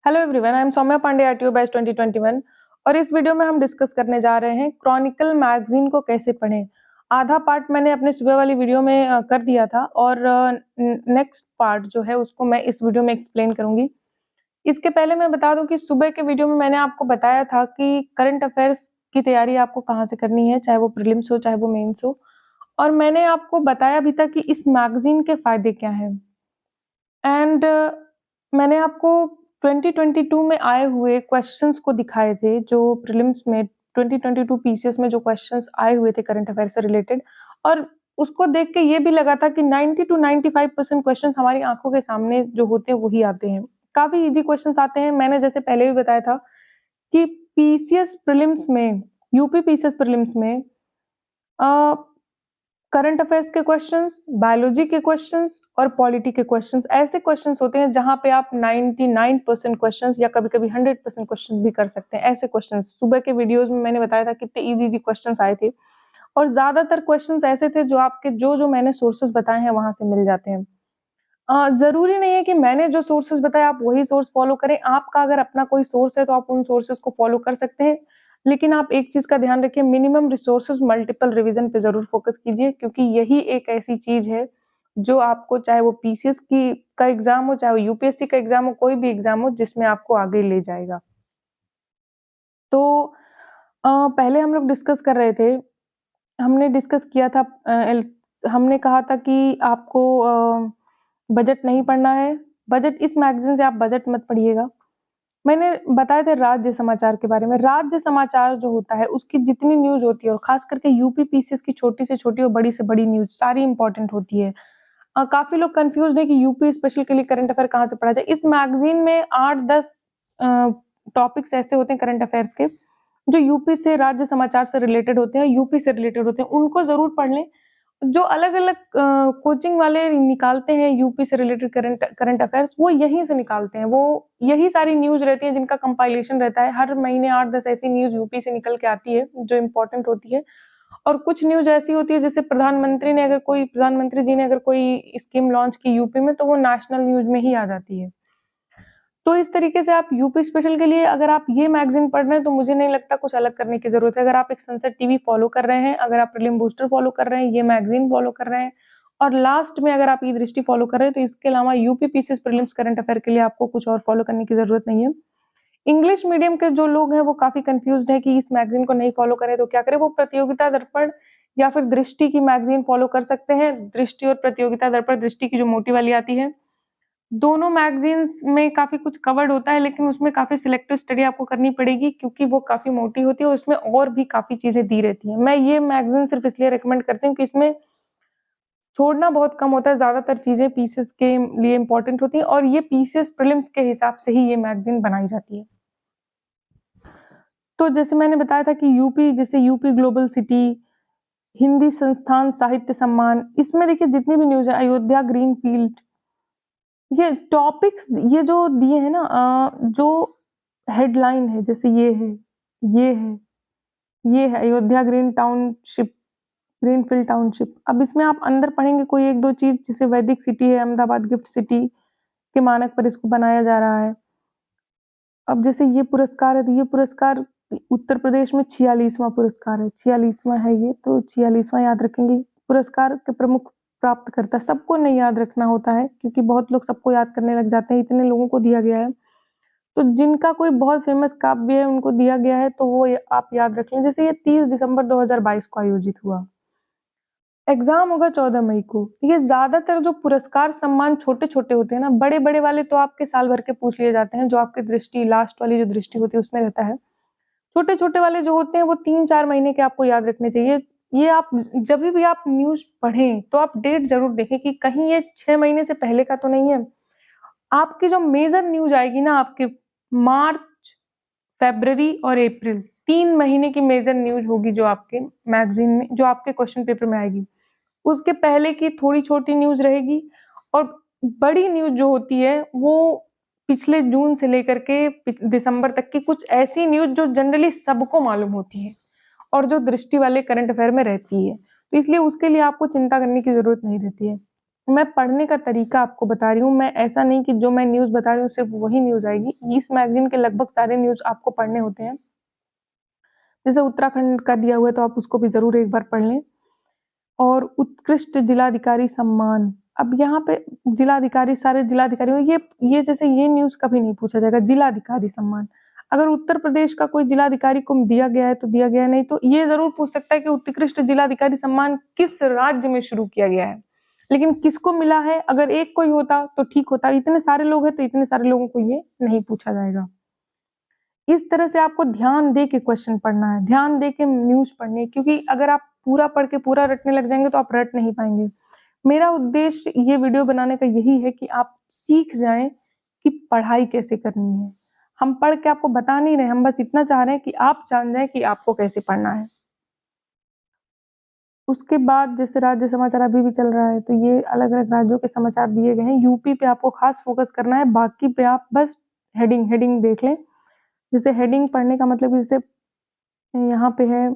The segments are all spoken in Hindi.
Hello everyone, I am Saumya Pandey RTO batch 2021 और इस वीडियो में हम डिस्कस करने जा रहे हैं क्रॉनिकल मैगजीन को कैसे पढ़ें। आधा पार्ट मैंने अपने सुबह वाली वीडियो में कर दिया था और नेक्स्ट पार्ट जो है उसको मैं इस वीडियो में एक्सप्लेन करूंगी। इसके पहले मैं बता दूं कि सुबह के वीडियो में मैंने आपको बताया था कि करंट अफेयर्स की तैयारी आपको कहाँ से करनी है, चाहे वो प्रीलिम्स हो चाहे वो मेंस हो, और मैंने आपको बताया भी था कि इस मैगजीन के फायदे क्या हैं। एंड मैंने आपको 2022 में आए हुए क्वेश्चंस को दिखाए थे, जो प्रीलिम्स में 2022 पीसीएस में जो क्वेश्चंस आए हुए थे करंट अफेयर से रिलेटेड, और उसको देख के ये भी लगा था कि 90 टू 95% क्वेश्चंस हमारी आंखों के सामने जो होते हैं वही आते हैं। काफी इजी क्वेश्चंस आते हैं। मैंने जैसे पहले भी बताया था कि पीसीएस प्रीलिम्स में, यूपी पीसीएस प्रीलिम्स में करंट अफेयर्स के क्वेश्चंस, बायोलॉजी के क्वेश्चंस और पॉलिटी के क्वेश्चंस ऐसे क्वेश्चंस होते हैं जहां पे आप 99% क्वेश्चंस या कभी-कभी 100% क्वेश्चंस भी कर सकते हैं। ऐसे क्वेश्चंस सुबह के वीडियोस में मैंने बताया था कितने इजी क्वेश्चंस आए थे, और ज्यादातर क्वेश्चंस ऐसे थे जो आपके जो मैंने सोर्सेज बताए हैं वहां से मिल जाते हैं। जरूरी नहीं है कि मैंने जो सोर्सेज बताए आप वही सोर्स फॉलो करें। आपका अगर अपना कोई सोर्स है तो आप उन सोर्सेज को फॉलो कर सकते हैं, लेकिन आप एक चीज का ध्यान रखिए, मिनिमम रिसोर्सेज मल्टीपल रिवीजन पे जरूर फोकस कीजिए, क्योंकि यही एक ऐसी चीज है जो आपको, चाहे वो पीसीएस की का एग्जाम हो, चाहे वो यूपीएससी का एग्जाम हो, कोई भी एग्जाम हो, जिसमें आपको आगे ले जाएगा। तो पहले हम लोग डिस्कस कर रहे थे, हमने डिस्कस किया था, हमने कहा था कि आपको बजट नहीं पढ़ना है। बजट, इस मैगजीन से आप बजट मत पढ़िएगा। मैंने बताया था राज्य समाचार के बारे में। राज्य समाचार जो होता है उसकी जितनी न्यूज होती है, और खास करके यूपी पीसीएस की छोटी से छोटी और बड़ी से बड़ी न्यूज सारी इंपॉर्टेंट होती है। काफी लोग कंफ्यूज है कि यूपी स्पेशल के लिए करंट अफेयर कहाँ से पढ़ा जाए। इस मैगजीन में 8-10 टॉपिक्स ऐसे होते हैं करंट अफेयर्स के जो यूपी से, राज्य समाचार से रिलेटेड होते हैं, यूपी से रिलेटेड होते हैं, उनको जरूर पढ़ लें। जो अलग अलग कोचिंग वाले निकालते हैं यूपी से रिलेटेड करंट करंट अफेयर्स, वो यहीं से निकालते हैं। वो यही सारी न्यूज रहती है जिनका कंपाइलेशन रहता है। हर महीने 8-10 ऐसी न्यूज यूपी से निकल के आती है जो इम्पोर्टेंट होती है, और कुछ न्यूज ऐसी होती है जैसे प्रधानमंत्री जी ने अगर कोई स्कीम लॉन्च की यूपी में, तो वो नेशनल न्यूज में ही आ जाती है। तो इस तरीके से आप यूपी स्पेशल के लिए अगर आप ये मैगजीन पढ़ रहे हैं तो मुझे नहीं लगता कुछ अलग करने की जरूरत है। अगर आप एक सनसेट टीवी फॉलो कर रहे हैं, अगर आप प्रीलिम बूस्टर फॉलो कर रहे हैं, ये मैगजीन फॉलो कर रहे हैं, और लास्ट में अगर आप ई दृष्टि फॉलो कर रहे हैं, तो इसके अलावा UP PCS prelims current affair के लिए आपको कुछ और फॉलो करने की जरूरत नहीं है। इंग्लिश मीडियम के जो लोग हैं वो काफी कंफ्यूज्ड है कि इस मैगजीन को नहीं फॉलो करें तो क्या करें। वो प्रतियोगिता दर्पण या फिर दृष्टि की मैगजीन फॉलो कर सकते हैं। दृष्टि और प्रतियोगिता दर्पण, दृष्टि की जो मोटी वाली आती है, दोनों मैगजीन्स में काफी कुछ कवर्ड होता है, लेकिन उसमें काफी सिलेक्टिव स्टडी आपको करनी पड़ेगी, क्योंकि वो काफी मोटी होती है और उसमें और भी काफी चीजें दी रहती हैं। मैं ये मैगजीन सिर्फ इसलिए रिकमेंड करती हूँ कि इसमें छोड़ना बहुत कम होता है, ज्यादातर चीजें पीसीएस के लिए इंपॉर्टेंट होती हैं, और ये पीसीएस प्रीलिम्स के हिसाब से ही ये मैगजीन बनाई जाती है। तो जैसे मैंने बताया था कि यूपी, जैसे यूपी ग्लोबल सिटी, हिंदी संस्थान साहित्य सम्मान, इसमें देखिए जितनी भी न्यूज है, अयोध्या ग्रीन फील्ड, ये टॉपिक्स ये जो दिए हैं ना, जो हेडलाइन है, जैसे ये है, ये है, ये है Ayodhya green township, greenfield township. अब इसमें आप अंदर पढ़ेंगे कोई एक दो चीज, जैसे वैदिक सिटी है, अहमदाबाद गिफ्ट सिटी के मानक पर इसको बनाया जा रहा है। अब जैसे ये पुरस्कार है, तो ये पुरस्कार उत्तर प्रदेश में 46वां पुरस्कार है, 46वां है ये, तो 46वां याद रखेंगे। पुरस्कार के प्रमुख प्राप्तकर्ता, सबको नहीं याद रखना होता है, क्योंकि बहुत लोग सबको याद करने लग जाते हैं, इतने लोगों को दिया गया है। तो जिनका कोई बहुत फेमस काव्य है उनको दिया गया है, तो वो आप याद रख लें। जैसे ये 30 दिसंबर 2022 को आयोजित हुआ, एग्जाम होगा 14 मई को। ये ज्यादातर जो पुरस्कार सम्मान छोटे छोटे होते हैं ना, बड़े बड़े वाले तो आपके साल भर के पूछ लिए जाते हैं, जो आपकी दृष्टि लास्ट वाली जो दृष्टि होती है उसमें रहता है। छोटे छोटे वाले जो होते हैं वो 3-4 महीने के आपको याद रखने चाहिए। ये आप जब भी आप न्यूज पढ़ें तो आप डेट जरूर देखें कि कहीं ये 6 महीने से पहले का तो नहीं है। आपकी जो मेजर न्यूज आएगी ना, आपके मार्च, फरवरी और अप्रैल, 3 महीने की मेजर न्यूज होगी जो आपके मैगजीन में, जो आपके क्वेश्चन पेपर में आएगी। उसके पहले की थोड़ी छोटी न्यूज रहेगी, और बड़ी न्यूज जो होती है वो पिछले जून से लेकर के दिसंबर तक की कुछ ऐसी न्यूज जो जनरली सबको मालूम होती है और जो दृष्टि वाले करंट अफेयर में रहती है, तो इसलिए उसके लिए आपको चिंता करने की जरूरत नहीं रहती है। मैं पढ़ने का तरीका आपको बता रही हूँ, मैं ऐसा नहीं कि जो मैं न्यूज़ बता रही हूँ सिर्फ वही न्यूज़ आएगी। इस मैगज़ीन के लगभग सारे न्यूज़ आपको पढ़ने होते हैं। जैसे उत्तराखंड का दिया हुआ है तो आप उसको भी ज़रूर एक बार पढ़ लें। और उत्कृष्ट जिलाधिकारी सम्मान, अब यहाँ पे जिलाधिकारी, सारे जिलाधिकारियों, ये जैसे ये न्यूज़ कभी नहीं पूछा जाएगा, जिलाधिकारी सम्मान। अगर उत्तर प्रदेश का कोई जिलाधिकारी को दिया गया है तो दिया गया है, नहीं तो ये ज़रूर पूछ सकता है कि उत्कृष्ट जिलाधिकारी सम्मान किस राज्य में शुरू किया गया है। लेकिन किसको मिला है, अगर एक कोई होता तो ठीक होता, इतने सारे लोग हैं तो इतने सारे लोगों को ये नहीं पूछा जाएगा। इस तरह से आपको ध्यान दे के क्वेश्चन पढ़ना है, ध्यान दे के न्यूज़ पढ़नी है, क्योंकि अगर आप पूरा पढ़ के पूरा रटने लग जाएँगे तो आप रट नहीं पाएँगे। मेरा उद्देश्य ये वीडियो बनाने का यही है कि आप सीख जाएँ कि पढ़ाई कैसे करनी है। हम पढ़ के आपको बता नहीं रहे, हम बस इतना चाह रहे हैं कि आप जान जाएँ कि आपको कैसे पढ़ना है। उसके बाद जैसे राज्य समाचार अभी भी चल रहा है, तो ये अलग-अलग राज्यों के समाचार दिए गए हैं। यूपी पे आपको खास फ़ोकस करना है, बाकी पे आप बस हेडिंग देख लें। जैसे हेडिंग पढ़ने का मतलब जैसे यहाँ पे है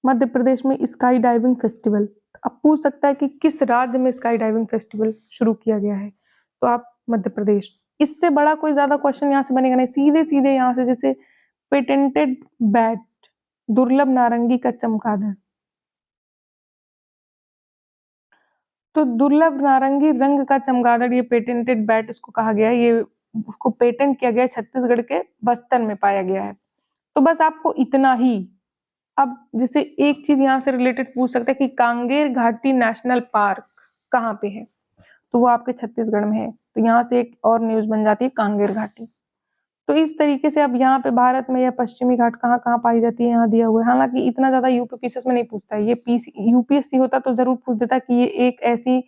मध्य प्रदेश में स्काई डाइविंग फेस्टिवल। अब पूछ सकता है कि किस राज्य में स्काई डाइविंग फेस्टिवल शुरू किया गया है, तो आप मध्य प्रदेश। इससे बड़ा कोई ज़्यादा क्वेश्चन यहाँ से बनेगा नहीं, सीधे-सीधे यहाँ से जैसे पेटेंटेड बैट, दुर्लभ नारंगी का चमगादड़। तो दुर्लभ नारंगी रंग का चमगादड़, ये पेटेंटेड बैट इसको कहा गया है, ये उसको पेटेंट किया गया है, छत्तीसगढ़ के बस्तर में पाया गया है। तो बस आपको इतना ही। अब जैसे एक चीज यहाँ से रिलेटेड पूछ सकते हैं कि कांगेर घाटी नेशनल पार्क कहाँ पे है, तो वो आपके छत्तीसगढ़ में है। तो यहाँ से एक और न्यूज बन जाती है कांगेर घाटी। तो इस तरीके से अब यहाँ पे भारत में या पश्चिमी घाट कहाँ कहाँ पाई जाती है यहाँ दिया हुआ है। हालांकि इतना ज्यादा यूपी पीसीएस में नहीं पूछता है, ये यूपीएससी होता तो जरूर पूछ देता कि ये एक ऐसी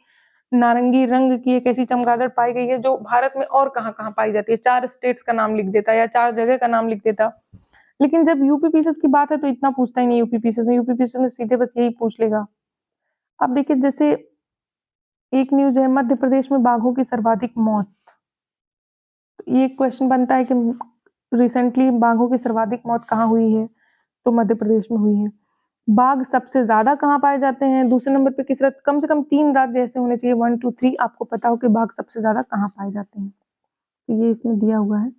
नारंगी रंग की एक ऐसी चमगादड़ पाई गई है जो भारत में और कहाँ कहाँ पाई जाती है, 4 स्टेट्स का नाम लिख देता या 4 जगह का नाम लिख देता। लेकिन जब यूपी पीसीएस की बात है तो इतना पूछता ही नहीं यूपी पीसीएस में सीधे बस यही पूछ लेगा। अब देखिए जैसे एक न्यूज है मध्य प्रदेश में बाघों की सर्वाधिक मौत। तो ये क्वेश्चन बनता है कि रिसेंटली बाघों की सर्वाधिक मौत कहाँ हुई है, तो मध्य प्रदेश में हुई है। बाघ सबसे ज्यादा कहाँ पाए जाते हैं, दूसरे नंबर पे किस राज्य, कम से कम 3 राज्य ऐसे होने चाहिए 1 2 3 आपको पता हो कि बाघ सबसे ज्यादा कहाँ पाए जाते हैं। तो ये इसमें दिया हुआ है,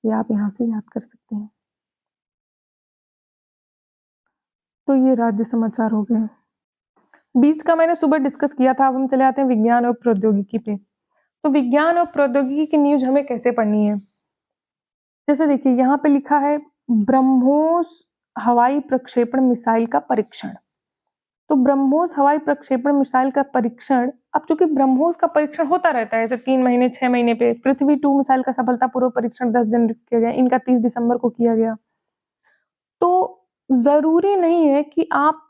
ये आप यहाँ से याद कर सकते हैं। तो ये राज्य समाचार हो गए। 20 का मैंने सुबह डिस्कस किया था, अब हम चले आते हैं विज्ञान और प्रौद्योगिकी पे। तो विज्ञान और प्रौद्योगिकी की न्यूज हमें कैसे पढ़नी है, जैसे देखिए यहाँ पे लिखा है ब्रह्मोस हवाई प्रक्षेपण मिसाइल का परीक्षण। तो ब्रह्मोस हवाई प्रक्षेपण मिसाइल का परीक्षण, अब चूंकि ब्रह्मोस का परीक्षण होता रहता है ऐसे 3 महीने 6 महीने पे, पृथ्वी 2 मिसाइल का सफलतापूर्वक परीक्षण 10 दिन किया गया, इनका 30 दिसंबर को किया गया। तो जरूरी नहीं है कि आप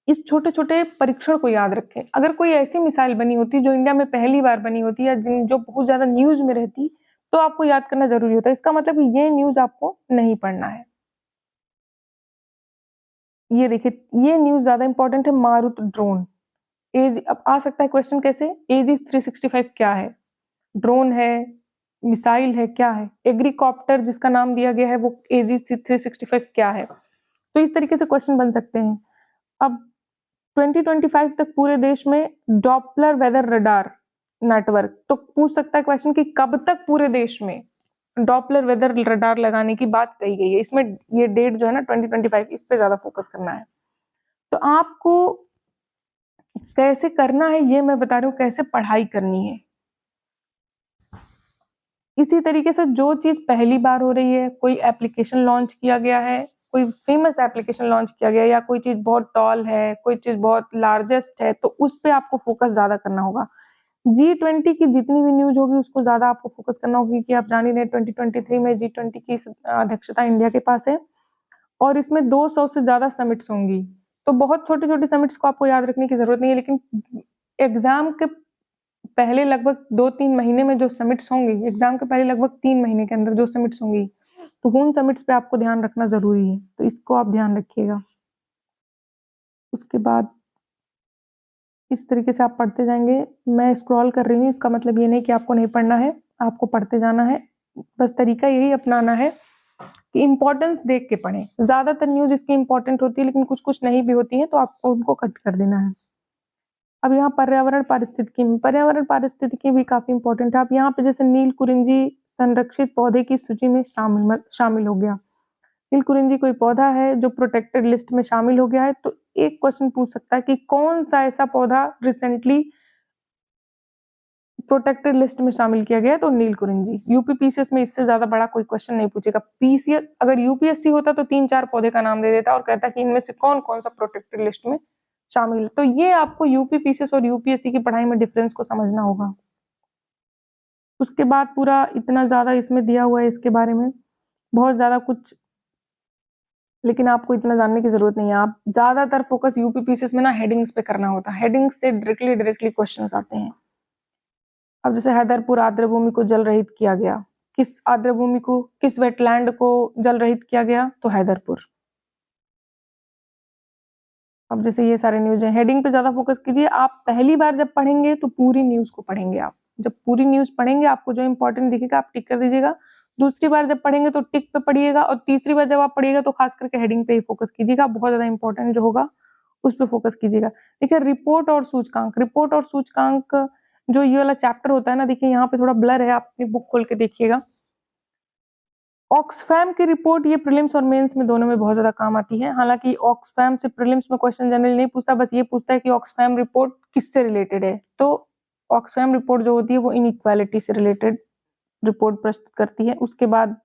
इस छोटे छोटे परीक्षण को याद रखें। अगर कोई ऐसी मिसाइल बनी होती जो इंडिया में पहली बार बनी होती या जो बहुत ज्यादा न्यूज में रहती, तो आपको याद करना जरूरी होता है। इसका मतलब ये न्यूज आपको नहीं पढ़ना है। ये देखिए ये न्यूज ज्यादा इंपॉर्टेंट है, मारुत ड्रोन एज। अब आ सकता है क्वेश्चन कैसे, एजी 365 क्या है, ड्रोन है, मिसाइल है, क्या है, एग्रीकॉप्टर जिसका नाम दिया गया है वो एजी 365 क्या है। तो इस तरीके से क्वेश्चन बन सकते हैं। अब 2025 तक पूरे देश में डॉपलर वेदर रडार नेटवर्क, तो पूछ सकता है क्वेश्चन कि कब तक पूरे देश में डॉपलर वेदर रडार लगाने की बात कही गई है। इसमें ये डेट जो है ना 2025, इस पे ज्यादा फोकस करना है। तो आपको कैसे करना है ये मैं बता रही हूँ, कैसे पढ़ाई करनी है। इसी तरीके से जो चीज पहली बार हो रही है, कोई एप्लीकेशन लॉन्च किया गया है, कोई फेमस एप्लीकेशन लॉन्च किया गया है, या कोई चीज बहुत टॉल है, कोई चीज बहुत लार्जेस्ट है, तो उस पे आपको फोकस ज्यादा करना होगा। G20 की जितनी भी न्यूज होगी उसको ज्यादा आपको फोकस करना होगी, कि आप जान ही रहे 2023 में G20 की अध्यक्षता इंडिया के पास है और इसमें 200 से ज्यादा समिट्स होंगी। तो बहुत छोटी छोटी समिट्स को आपको याद रखने की जरूरत नहीं है, लेकिन एग्जाम के पहले लगभग 2-3 महीने में जो समिट्स होंगी, एग्जाम के पहले लगभग 3 महीने के अंदर जो समिट्स होंगी, तो उन समिट्स पे आपको ध्यान रखना जरूरी है, तो इसको आप ध्यान रखिएगा। उसके बाद इस तरीके से आप पढ़ते जाएंगे। मैं स्क्रॉल कर रही हूँ, इसका मतलब ये नहीं कि आपको नहीं पढ़ना है, आपको पढ़ते जाना है। बस तरीका यही अपनाना है कि इंपॉर्टेंस देख के पढ़ें। ज्यादातर न्यूज इसकी इंपॉर्टेंट होती है, लेकिन कुछ कुछ नहीं भी होती है, तो आपको उनको कट कर देना है। अब यहाँ पर्यावरण पारिस्थितिकी भी काफी इंपॉर्टेंट है। अब यहाँ पे जैसे नील कुरिंजी संरक्षित पौधे की सूची में शामिल हो गया। नील कुरिंजी कोई पौधा है जो प्रोटेक्टेड लिस्ट में शामिल हो गया है, तो एक क्वेश्चन पूछ सकता है कि कौन सा ऐसा पौधा रिसेंटली प्रोटेक्टेड लिस्ट में शामिल किया गया है, तो नील कुरिंजी। यूपी पीसीएस में इससे ज्यादा बड़ा कोई क्वेश्चन नहीं पूछेगा। पीसीएस अगर यूपीएससी होता तो 3-4 पौधे का नाम दे देता और कहता कि इनमें से कौन कौन सा प्रोटेक्टेड लिस्ट में शामिल है। तो ये आपको यूपी पीसीएस और यूपीएससी की पढ़ाई में डिफरेंस को समझना होगा। उसके बाद पूरा इतना ज्यादा इसमें दिया हुआ है इसके बारे में, बहुत ज्यादा कुछ, लेकिन आपको इतना जानने की जरूरत नहीं है। आप ज्यादातर फोकस यूपी पीसीएस में ना हेडिंग्स पे करना होता है। हेडिंग्स से डायरेक्टली क्वेश्चंस आते हैं। अब जैसे हैदरपुर आर्द्रभूमि को जल रहित किया गया, किस आर्द्रभूमि को, किस वेटलैंड को जल रहित किया गया, तो हैदरपुर। अब जैसे ये सारे न्यूज हैं, हेडिंग पे ज्यादा फोकस कीजिए। आप पहली बार जब पढ़ेंगे तो पूरी न्यूज को पढ़ेंगे। आप जब पूरी न्यूज पढ़ेंगे आपको जो इंपॉर्टेंट दिखेगा आप टिक कर दीजिएगा। दूसरी बार जब पढ़ेंगे तो टिक पे पढ़िएगा, और तीसरी बार जब आप पढ़िएगा तो खास करके हेडिंग पे ही फोकस कीजिएगा। बहुत ज्यादा इंपॉर्टेंट जो होगा उस पर फोकस कीजिएगा। देखिए रिपोर्ट और सूचकांक जो ये वाला चैप्टर होता है ना, देखिए यहाँ पे थोड़ा ब्लर है, आप अपनी बुक खोल के देखिएगा। ऑक्सफैम की रिपोर्ट ये प्रीलिम्स और मेंस में दोनों में बहुत ज्यादा काम आती है। हालांकि ऑक्सफैम से प्रीलिम्स में क्वेश्चन जनरली नहीं पूछता, बस ये पूछता है कि ऑक्सफैम रिपोर्ट किससे रिलेटेड है। तो ऑक्सफैम रिपोर्ट जो होती है वो इनइक्वालिटी से रिलेटेड रिपोर्ट प्रस्तुत करती है। उसके बाद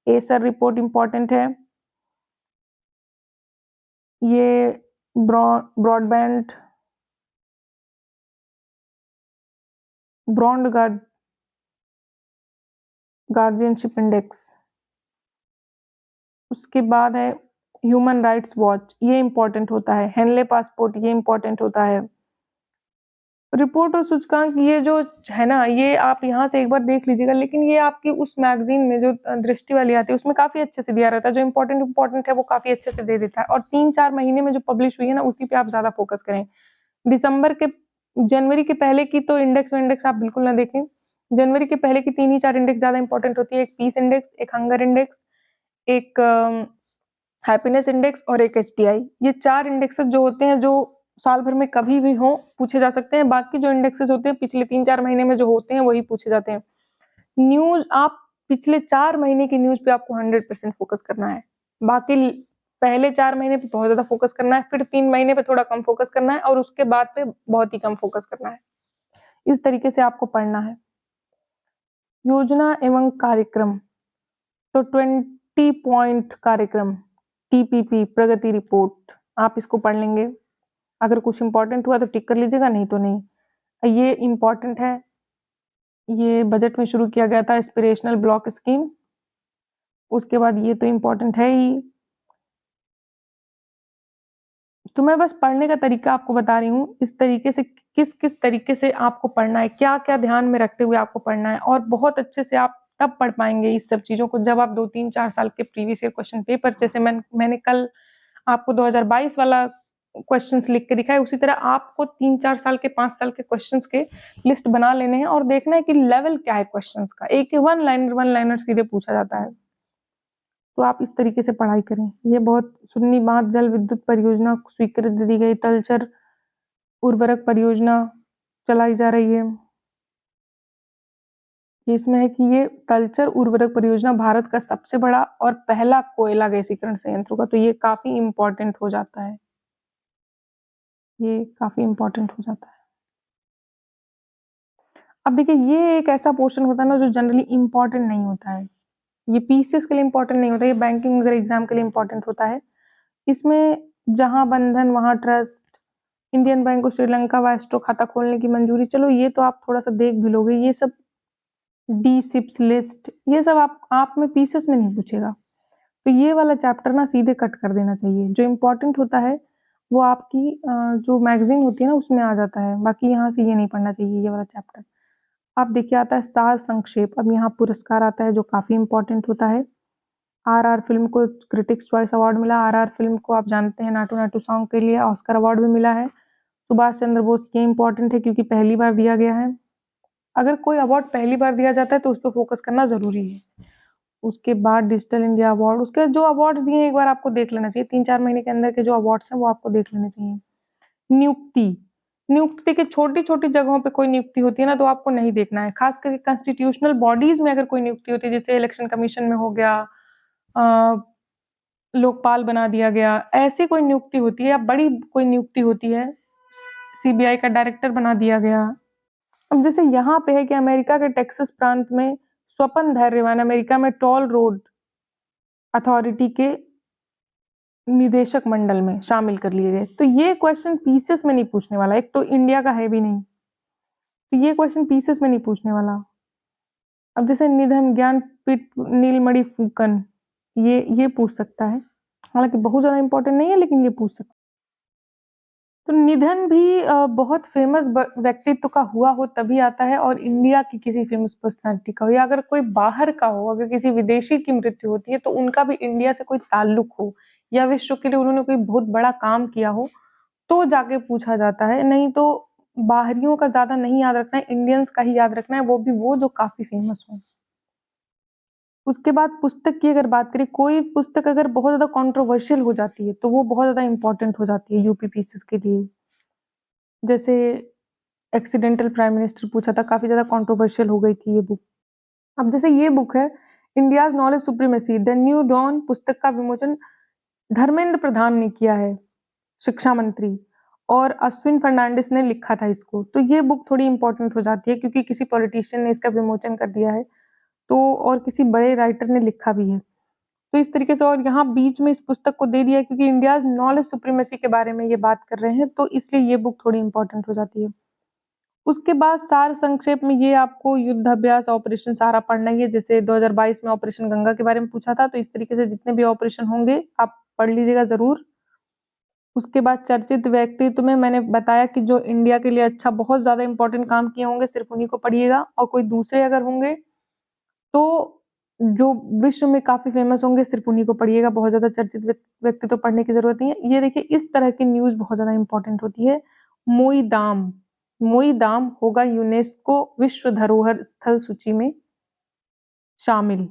एसर रिपोर्ट इंपॉर्टेंट है। ये ब्रॉडबैंड ब्रॉन्ड गार्जियनशिप इंडेक्स। उसके बाद है ह्यूमन राइट्स वॉच, ये इंपॉर्टेंट होता है। हेनले पासपोर्ट, ये इंपॉर्टेंट होता है। रिपोर्ट और सूचकांक ये जो है ना, ये आप यहाँ से एक बार देख लीजिएगा, लेकिन ये आपकी उस मैगजीन में जो दृष्टि वाली आती है उसमें काफी अच्छे से दिया रहता है। जो इंपॉर्टेंट है वो काफी अच्छे से दे देता है। और 3-4 महीने में जो पब्लिश हुई है ना, उसी पे आप ज्यादा फोकस करें। जनवरी के पहले की तो इंडेक्स आप बिल्कुल ना देखें। जनवरी के पहले की 3 ही 4 इंडेक्स ज्यादा इंपॉर्टेंट होती है। एक पीस इंडेक्स, एक हंगर इंडेक्स, एक हैप्पीनेस इंडेक्स और एक एचडीआई। ये 4 इंडेक्सेस जो होते हैं, जो साल भर में कभी भी हो पूछे जा सकते हैं। बाकी जो इंडेक्सेस होते हैं पिछले 3-4 महीने में जो होते हैं वही पूछे जाते हैं। न्यूज, आप पिछले 4 महीने की न्यूज पे आपको 100% फोकस करना है। बाकी पहले 4 महीने पे बहुत ज्यादा फोकस करना है, फिर 3 महीने पे थोड़ा कम फोकस करना है, और उसके बाद पे बहुत ही कम फोकस करना है। इस तरीके से आपको पढ़ना है। योजना एवं कार्यक्रम, तो 20 पॉइंट कार्यक्रम, टीपीपी प्रगति रिपोर्ट, आप इसको पढ़ लेंगे। अगर कुछ इंपॉर्टेंट हुआ तो टिक कर लीजिएगा, नहीं तो नहीं। ये इंपॉर्टेंट है। ये बजट में शुरू किया गया था, एस्पिरेशनल ब्लॉक स्कीम। उसके बाद ये तो इंपॉर्टेंट है ही। तो मैं बस पढ़ने का तरीका आपको बता रही हूँ, इस तरीके से किस किस तरीके से आपको पढ़ना है, क्या क्या ध्यान में रखते हुए आपको पढ़ना है। और बहुत अच्छे से आप तब पढ़ पाएंगे इस सब चीजों को जब आप 2-3-4 साल के प्रीवियस ईयर क्वेश्चन पेपर, जैसे मैंने कल आपको 2022 वाला क्वेश्चंस लिख के दिखाए, उसी तरह आपको 3-4 साल के 5 साल के क्वेश्चंस के लिस्ट बना लेने हैं और देखना है कि लेवल क्या है क्वेश्चंस का। एक वन लाइनर सीधे पूछा जाता है। तो आप इस तरीके से पढ़ाई करें। ये बहुत सुन्नी बांध जल विद्युत परियोजना स्वीकृति दी गई। तलचर उर्वरक परियोजना चलाई जा रही है। इसमें है कि ये तलचर उर्वरक परियोजना भारत का सबसे बड़ा और पहला कोयला गैसीकरण संयंत्र होगा। तो ये काफी इंपॉर्टेंट हो जाता है। ये काफी इंपॉर्टेंट हो जाता है। अब देखिए ये एक ऐसा पोर्शन होता है ना जो जनरली इंपॉर्टेंट नहीं होता है। ये पीसीएस के लिए इंपॉर्टेंट नहीं होता, ये बैंकिंग वगैरह एग्जाम के लिए इंपॉर्टेंट होता है। इसमें जहां बंधन वहां ट्रस्ट, इंडियन बैंक को श्रीलंका वाइस्ट्रो खाता खोलने की मंजूरी, चलो ये तो आप थोड़ा सा देख भी लोगे। ये सब डी सिप्स लिस्ट, ये सब आप में पीसीएस में नहीं पूछेगा। तो ये वाला चैप्टर ना सीधे कट कर देना चाहिए। जो इम्पोर्टेंट होता है वो आपकी जो मैगजीन होती है ना उसमें आ जाता है। बाकी यहाँ से ये नहीं पढ़ना चाहिए ये वाला चैप्टर। अब देखिए आता है सार संक्षेप। अब यहाँ पुरस्कार आता है जो काफी इंपॉर्टेंट होता है। आरआर फिल्म को क्रिटिक्स चॉइस अवार्ड मिला। आरआर फिल्म को आप जानते हैं नाटू नाटू सॉन्ग के लिए ऑस्कर अवार्ड भी मिला है। सुभाष चंद्र बोस, ये इंपॉर्टेंट है क्योंकि पहली बार दिया गया है। अगर कोई अवार्ड पहली बार दिया जाता है तो उस पर फोकस करना जरूरी है। उसके बाद डिजिटल इंडिया अवार्ड, उसके जो अवार्ड्स दिए एक बार आपको देख लेना चाहिए। 3-4 महीने के अंदर के जो अवार्ड्स हैं वो आपको देख लेने चाहिए। नियुक्ति, नियुक्ति देखिए छोटी-छोटी जगहों पे कोई नियुक्ति होती है ना तो आपको नहीं देखना है। ख़ास करके कॉन्स्टिट्यूशनल बॉडीज़ में अगर कोई नियुक्ति होती है जैसे इलेक्शन कमीशन में हो गया अ, लोकपाल बना दिया गया, ऐसी कोई नियुक्ति होती है या बड़ी कोई नियुक्ति होती है, सीबीआई का डायरेक्टर बना दिया गया। अब जैसे यहाँ पे है कि अमेरिका के टेक्सास प्रांत में स्वपन धैर्यवान अमेरिका में टोल रोड अथॉरिटी के निदेशक मंडल में शामिल कर लिए गए। तो ये क्वेश्चन पीसीएस में नहीं पूछने वाला, एक तो इंडिया का है भी नहीं, तो ये क्वेश्चन पीसीएस में नहीं पूछने वाला। अब जैसे निधन ज्ञानपीठ नीलमणि फूकन, ये पूछ सकता है, हालांकि बहुत ज्यादा इंपॉर्टेंट नहीं है लेकिन ये पूछ सकता है। तो निधन भी बहुत फेमस व्यक्तित्व का हुआ हो तभी आता है, और इंडिया की किसी फेमस पर्सनालिटी का हो, या अगर कोई बाहर का हो, अगर किसी विदेशी की मृत्यु होती है तो उनका भी इंडिया से कोई ताल्लुक हो या विश्व के लिए उन्होंने कोई बहुत बड़ा काम किया हो तो जाके पूछा जाता है, नहीं तो बाहरियों का ज्यादा नहीं याद रखना है, इंडियंस का ही याद रखना है, वो भी वो जो काफी फेमस हो। उसके बाद पुस्तक की अगर बात करें, कोई पुस्तक अगर बहुत ज्यादा कंट्रोवर्शियल हो जाती है तो वो बहुत ज्यादा इंपॉर्टेंट हो जाती है यूपीपीसीएस के लिए। जैसे एक्सीडेंटल प्राइम मिनिस्टर पूछा था, काफी ज्यादा कंट्रोवर्शियल हो गई थी ये बुक। अब जैसे ये बुक है India's knowledge supremacy the new dawn, पुस्तक का विमोचन धर्मेंद्र प्रधान ने किया है, शिक्षा मंत्री, और अश्विन फर्नांडिस ने लिखा था इसको। तो ये बुक थोड़ी इंपॉर्टेंट हो जाती है क्योंकि किसी पॉलिटिशियन ने इसका विमोचन कर दिया है, तो और किसी बड़े राइटर ने लिखा भी है। तो इस तरीके से, और यहाँ बीच में इस पुस्तक को दे दिया है क्योंकि इंडियाज नॉलेज सुप्रीमेसी के बारे में ये बात कर रहे हैं, तो इसलिए ये बुक थोड़ी इंपॉर्टेंट हो जाती है। उसके बाद सार संक्षेप में ये आपको युद्ध अभ्यास ऑपरेशन सारा पढ़ना ही है। जैसे 2022 में ऑपरेशन गंगा के बारे में पूछा था, तो इस तरीके से जितने भी ऑपरेशन होंगे आप पढ़ लीजिएगा जरूर। उसके बाद चर्चित व्यक्तित्व में मैंने बताया कि जो इंडिया के लिए अच्छा बहुत ज्यादा इंपॉर्टेंट काम किए होंगे सिर्फ उन्हीं को पढ़िएगा, और कोई दूसरे अगर होंगे तो जो विश्व में काफी फेमस होंगे सिर्फ उन्हीं को पढ़िएगा, बहुत ज्यादा चर्चित व्यक्ति तो पढ़ने की जरूरत नहीं है। ये देखिए इस तरह की न्यूज बहुत ज्यादा इंपॉर्टेंट होती है। मोईदाम, मोईदाम होगा यूनेस्को विश्व धरोहर स्थल सूची में शामिल।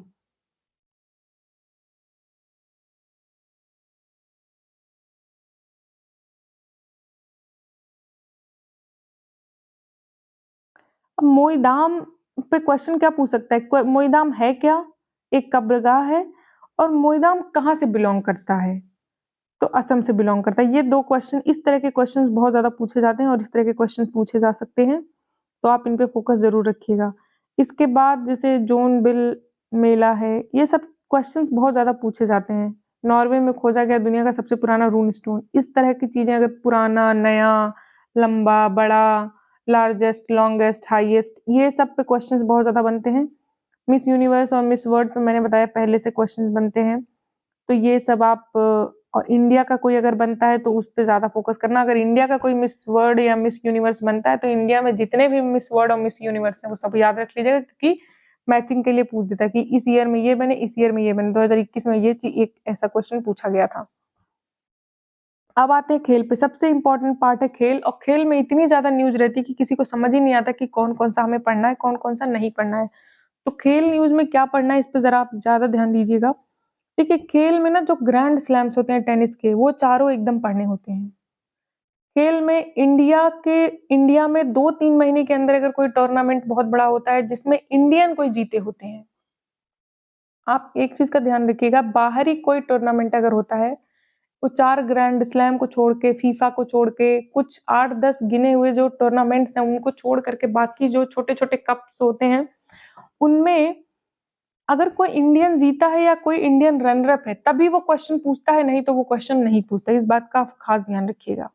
अब मोईदाम पे क्वेश्चन क्या पूछ सकता है, मोईदाम है क्या, एक कब्रगाह है, और मोईदाम कहाँ से बिलोंग करता है, तो असम से बिलोंग करता है। ये दो क्वेश्चन, इस तरह के क्वेश्चन बहुत ज्यादा पूछे जाते हैं और इस तरह के क्वेश्चन पूछे जा सकते हैं, तो आप इन पे फोकस जरूर रखिएगा। इसके बाद जैसे जोन बिल मेला है, ये सब क्वेश्चंस बहुत ज्यादा पूछे जाते हैं। नॉर्वे में खोजा गया दुनिया का सबसे पुराना रून स्टोन, इस तरह की चीजें अगर पुराना, नया, लंबा, बड़ा, लार्जेस्ट, लॉन्गेस्ट, हाईएस्ट, ये सब पे क्वेश्चंस बहुत ज्यादा बनते हैं। मिस यूनिवर्स और मिस वर्ल्ड पे मैंने बताया पहले से क्वेश्चंस बनते हैं, तो ये सब आप और इंडिया का कोई अगर बनता है तो उस पे ज्यादा फोकस करना। अगर इंडिया का कोई मिस वर्ल्ड या मिस यूनिवर्स बनता है तो इंडिया में जितने भी मिस वर्ल्ड और मिस यूनिवर्स हैं वो सब याद रख लीजिएगा, क्योंकि मैचिंग के लिए पूछ देता है कि इस ईयर में ये बने, इस ईयर में ये बने। 2021 में ये एक ऐसा क्वेश्चन पूछा गया था। अब आते हैं खेल पे, सबसे इंपॉर्टेंट पार्ट है खेल, और खेल में इतनी ज्यादा न्यूज रहती है कि किसी को समझ ही नहीं आता कि कौन कौन सा हमें पढ़ना है, कौन कौन सा नहीं पढ़ना है। तो खेल न्यूज में क्या पढ़ना है इस पे जरा आप ज्यादा ध्यान दीजिएगा। देखिए खेल में ना जो ग्रैंड स्लैम्स होते हैं टेनिस के, वो चारों एकदम पढ़ने होते हैं। खेल में इंडिया में 2-3 महीने के अंदर अगर कोई टूर्नामेंट बहुत बड़ा होता है जिसमें इंडियन कोई जीते होते हैं, आप एक चीज का ध्यान रखिएगा, बाहरी कोई टूर्नामेंट अगर होता है, वो 4 ग्रैंड स्लैम को छोड़ के, फीफा को छोड़ के, कुछ 8-10 गिने हुए जो टूर्नामेंट्स हैं उनको छोड़ करके बाकी जो छोटे छोटे कप्स होते हैं उनमें अगर कोई इंडियन जीता है या कोई इंडियन रनर अप है तभी वो क्वेश्चन पूछता है, नहीं तो वो क्वेश्चन नहीं पूछता। इस बात का खास ध्यान रखिएगा।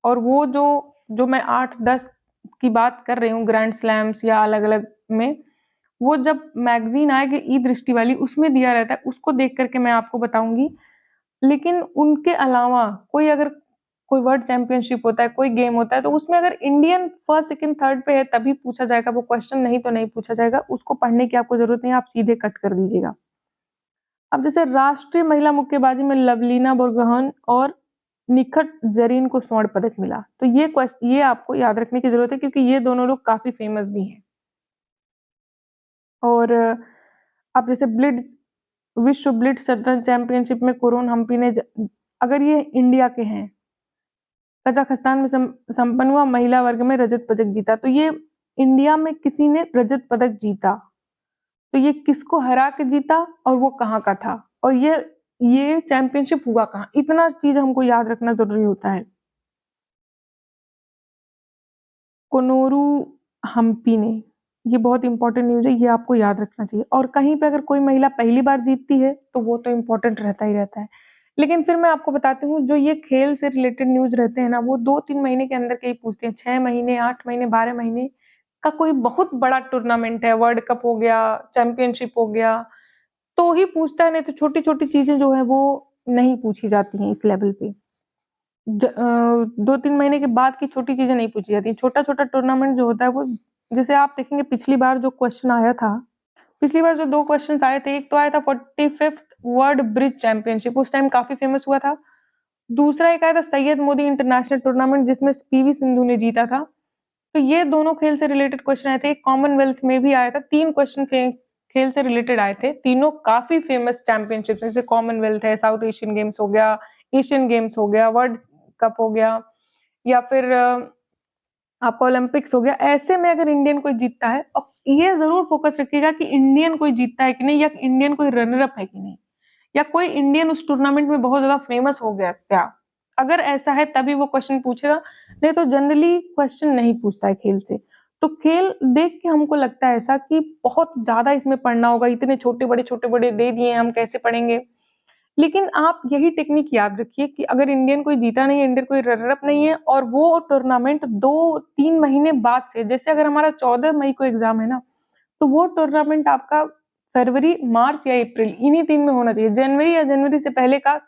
और वो जो जो मैं 8-10 की बात कर रही हूँ ग्रैंड स्लैम्स या अलग अलग में, वो जब मैगजीन आएगी ई दृष्टि वाली उसमें दिया रहता है, उसको देख करके मैं आपको बताऊंगी। लेकिन उनके अलावा कोई अगर कोई वर्ल्ड चैंपियनशिप होता है, कोई गेम होता है, तो उसमें अगर इंडियन फर्स्ट सेकंड थर्ड पे है तभी पूछा जाएगा वो क्वेश्चन, नहीं तो नहीं पूछा जाएगा। उसको पढ़ने की आपको जरूरत नहीं, आप सीधे कट कर दीजिएगा। अब जैसे राष्ट्रीय महिला मुक्केबाजी में लवलीना बोरगोहेन और निखत जरीन को स्वर्ण पदक मिला, तो ये आपको याद रखने की जरूरत है क्योंकि ये दोनों लोग काफी फेमस भी हैं। और अब जैसे ब्लिट्ज, विश्व ब्लिट्ज शतरंज चैंपियनशिप में कुरोन हम्पी ने अगर ये इंडिया के हैं कजाकिस्तान में संपन्न हुआ, महिला वर्ग में रजत पदक जीता। तो ये इंडिया में किसी ने रजत पदक जीता, तो ये किसको हरा के जीता और वो कहाँ का था, और ये चैंपियनशिप हुआ कहाँ, इतना चीज हमको याद रखना जरूरी होता है। कोनोरू हम्पी ने, ये बहुत इंपॉर्टेंट न्यूज है, ये आपको याद रखना चाहिए। और कहीं पे अगर कोई महिला पहली बार जीतती है तो वो तो इम्पोर्टेंट रहता ही रहता है। लेकिन फिर मैं आपको बताती हूँ, जो ये खेल से रिलेटेड न्यूज रहते हैं ना, वो 2-3 महीने के अंदर के ही पूछते हैं। 6 महीने, 8 महीने, 12 महीने का कोई बहुत बड़ा टूर्नामेंट है, वर्ल्ड कप हो गया, चैंपियनशिप हो गया, तो ही पूछता है, नहीं तो छोटी छोटी चीजें जो है वो नहीं पूछी जाती हैं इस लेवल पे। 2-3 महीने के बाद की छोटी चीजें नहीं पूछी जाती। छोटा छोटा टूर्नामेंट जो होता है वो, जैसे आप देखेंगे पिछली बार जो क्वेश्चन आया था, पिछली बार जो 2 क्वेश्चन आए थे, एक तो आया था 45th वर्ल्ड ब्रिज चैंपियनशिप, उस टाइम काफी फेमस हुआ था। दूसरा एक आया था सैयद मोदी इंटरनेशनल टूर्नामेंट, जिसमें पीवी सिंधु ने जीता था। तो ये दोनों खेल से रिलेटेड क्वेश्चन आए थे। कॉमनवेल्थ में भी आया था, 3 क्वेश्चन खेल से रिलेटेड आए थे, तीनों काफी फेमस चैंपियनशिप, जैसे कॉमनवेल्थ है, साउथ एशियन गेम्स हो गया, एशियन गेम्स हो गया, वर्ल्ड कप हो गया, या फिर आपका ओलंपिक्स हो गया। ऐसे में अगर इंडियन कोई जीतता है, और ये जरूर फोकस रखिएगा कि इंडियन कोई जीतता है कि नहीं, या इंडियन कोई रनर अप है कि नहीं, या कोई इंडियन उस टूर्नामेंट में बहुत ज्यादा फेमस हो गया क्या। अगर ऐसा है तभी वो क्वेश्चन पूछेगा, नहीं तो जनरली क्वेश्चन नहीं पूछता है खेल से। तो खेल देख के हमको लगता है ऐसा कि बहुत ज्यादा इसमें पढ़ना होगा, इतने छोटे बड़े दे दिए, हम कैसे पढ़ेंगे। लेकिन आप यही टेक्निक याद रखिए कि अगर इंडियन कोई जीता नहीं है, इंडियन कोई रनर अप नहीं है, और वो टूर्नामेंट 2-3 महीने बाद से, जैसे अगर हमारा 14 मई को एग्जाम है ना, तो वो टूर्नामेंट आपका फरवरी, मार्च या अप्रैल, इन्हीं 3 में होना चाहिए। जनवरी या जनवरी से पहले का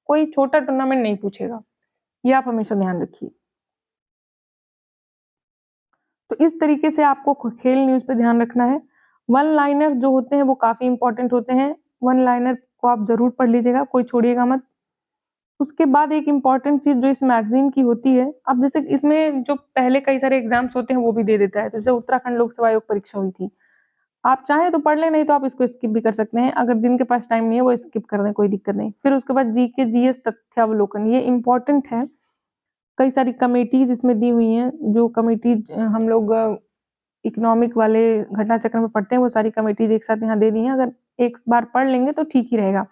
कोई छोटा टूर्नामेंट नहीं पूछेगा, ये आप हमेशा ध्यान रखिए। तो इस तरीके से आपको खेल न्यूज पे ध्यान रखना है। वन लाइनर जो होते हैं वो काफी इंपॉर्टेंट होते हैं, वन लाइनर को आप जरूर पढ़ लीजिएगा, कोई छोड़िएगा मत। उसके बाद एक इम्पॉर्टेंट चीज जो इस मैगजीन की होती है, अब जैसे इसमें जो पहले कई सारे एग्जाम्स होते हैं वो भी दे देता है, जैसे उत्तराखंड लोक सेवा आयोग परीक्षा हुई थी, आप चाहें तो पढ़ लें, नहीं तो आप इसको स्किप भी कर सकते हैं। अगर जिनके पास टाइम नहीं है वो स्किप कर दें, कोई दिक्कत नहीं। फिर उसके बाद जीके जीएस तथ्यावलोकन, ये इंपॉर्टेंट है। कई सारी कमेटीज इसमें दी हुई हैं, जो कमेटीज हम लोग इकोनॉमिक वाले घटना चक्र में पढ़ते हैं, वो सारी कमेटीज एक साथ यहाँ दे दी हैं। अगर एक बार पढ़ लेंगे तो ठीक ही रहेगा।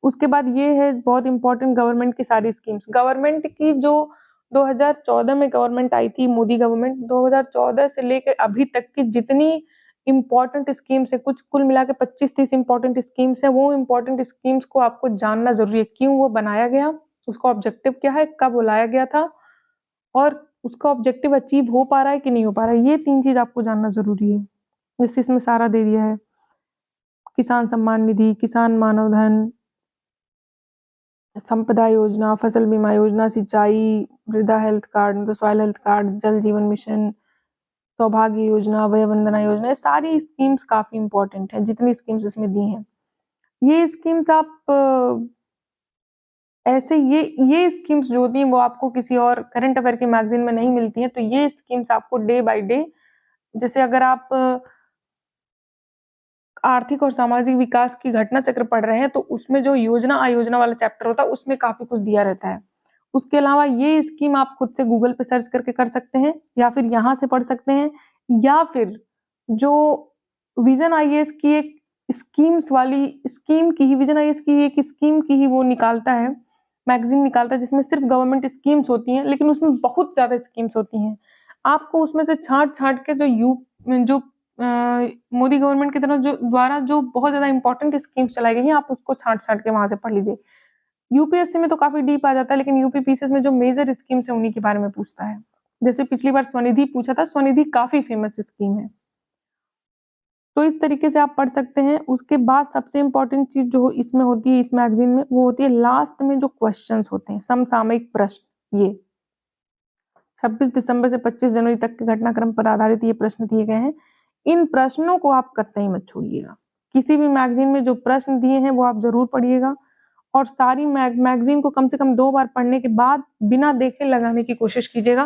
उसके बाद ये है बहुत इंपॉर्टेंट, गवर्नमेंट की सारी स्कीम्स। गवर्नमेंट की जो 2014 में गवर्नमेंट आई थी, मोदी गवर्नमेंट, 2014 से लेकर अभी तक की जितनी इंपॉर्टेंट स्कीम्स है, कुछ कुल मिला के 25-30 इंपॉर्टेंट स्कीम्स है, वो इंपॉर्टेंट स्कीम्स को आपको जानना जरूरी है। क्यों वो बनाया गया, उसका ऑब्जेक्टिव क्या है, कब बुलाया गया था, और उसका ऑब्जेक्टिव अचीव हो पा रहा है कि नहीं हो पा रहा है, ये 3 चीज आपको जानना जरूरी है। जैसे इसमें सारा दे दिया है, किसान सम्मान निधि, किसान मानव धन, संपदा योजना, फसल बीमा योजना, सिंचाई, मृदा हेल्थ कार्ड मतलब सॉइल हेल्थ कार्ड, जल जीवन मिशन, सौभाग्य योजना, वय वंदना योजना, ये सारी स्कीम्स काफी इंपॉर्टेंट है, जितनी स्कीम्स इसमें दी हैं। ये स्कीम्स आप ऐसे ये स्कीम्स जो होती हैं वो आपको किसी और करंट अफेयर के मैगजीन में नहीं मिलती हैं। तो ये स्कीम्स आपको डे बाय डे, जैसे अगर आप आर्थिक और सामाजिक विकास की घटना चक्र पढ़ रहे हैं, तो उसमें जो योजना आयोजना वाला चैप्टर होता है उसमें काफी कुछ दिया रहता है। उसके अलावा ये स्कीम आप खुद से गूगल पे सर्च करके कर सकते हैं, या फिर यहाँ से पढ़ सकते हैं, या फिर जो विजन आईएएस की एक स्कीम्स वाली स्कीम की ही, विजन आईएएस की एक स्कीम की ही वो निकालता है, मैगजीन निकालता है, जिसमें सिर्फ गवर्नमेंट स्कीम्स होती हैं, लेकिन उसमें बहुत ज्यादा स्कीम्स होती हैं। आपको उसमें से छांट छांट के जो मोदी गवर्नमेंट की तरफ जो द्वारा जो बहुत ज्यादा इंपॉर्टेंट स्कीम्स चलाई गई हैं, आप उसको छांट छांट के वहां से पढ़ लीजिए। यूपीएससी में तो काफी डीप आ जाता है, लेकिन यूपी पीसीएस में जो मेजर स्कीम्स है उन्हीं के बारे में पूछता है। जैसे पिछली बार स्वनिधि पूछा था, स्वनिधि काफी फेमस स्कीम है। तो इस तरीके से आप पढ़ सकते हैं। उसके बाद सबसे इंपॉर्टेंट चीज जो इसमें होती है, इस मैगजीन में, वो होती है लास्ट में जो क्वेश्चंस होते हैं, समसामयिक प्रश्न। ये 26 दिसंबर से 25 जनवरी तक के घटनाक्रम पर आधारित ये प्रश्न दिए गए हैं। इन प्रश्नों को आप कतई मत छोड़िएगा। किसी भी मैगजीन में जो प्रश्न दिए हैं वो आप जरूर पढ़िएगा, और सारी मैगजीन को कम से कम 2 बार पढ़ने के बाद बिना देखे लगाने की कोशिश कीजिएगा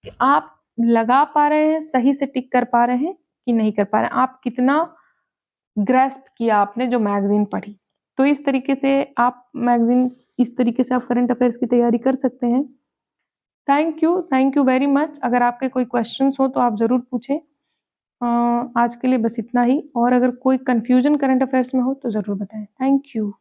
कि आप लगा पा रहे हैं, सही से टिक कर पा रहे हैं कि नहीं कर पा रहे हैं, आप कितना ग्रेस्प किया आपने जो मैगजीन पढ़ी। तो इस तरीके से आप करंट अफेयर्स की तैयारी कर सकते हैं। Thank you very much. अगर आपके कोई क्वेश्चंस हो तो आप ज़रूर पूछें। आज के लिए बस इतना ही, और अगर कोई कन्फ्यूजन करंट अफेयर्स में हो तो ज़रूर बताएं। Thank you.